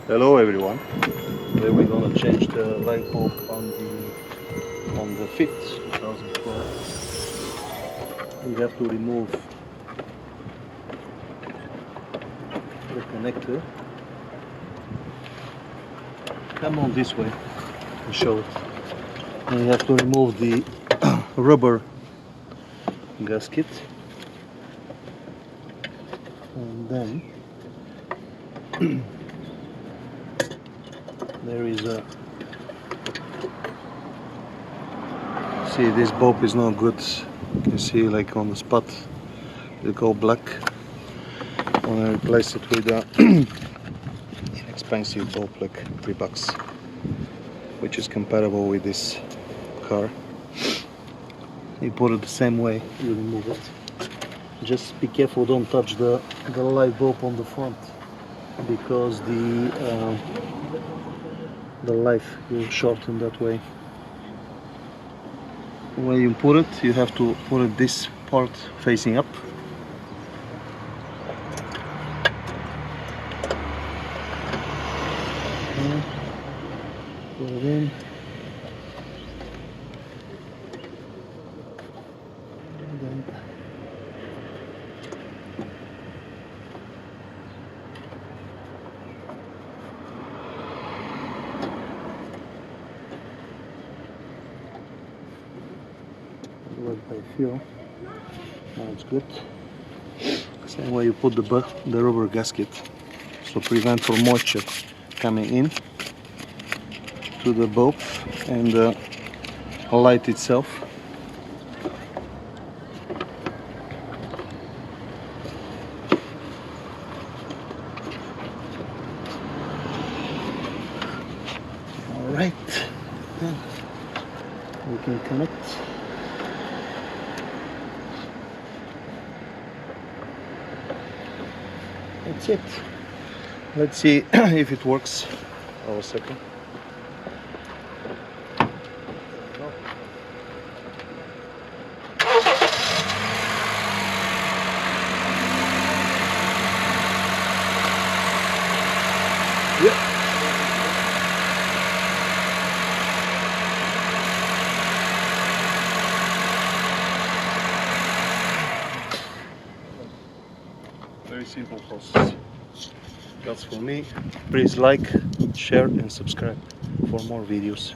Hello everyone. Today we're gonna change the light bulb on the Fit 2012. We have to remove the connector. Come on this way and show it. And we have to remove the rubber gasket. And then there is a, see, this bulb is not good. You can see like on the spot it go black. I want to replace it with a inexpensive bulb like $3, which is compatible with this car. You put it the same way, you remove it. Just be careful, don't touch the light bulb on the front, because the life will shorten that way. When you put it, you have to put it this part facing up. And put it in. And then what I feel. Now it's good. Same way you put the rubber gasket, so prevent for moisture coming in to the bulb and the light itself. All right, then we can connect. That's it. Let's see if it works. Oh, a second. Yeah. Very simple process. That's for me. Please like, share and subscribe for more videos.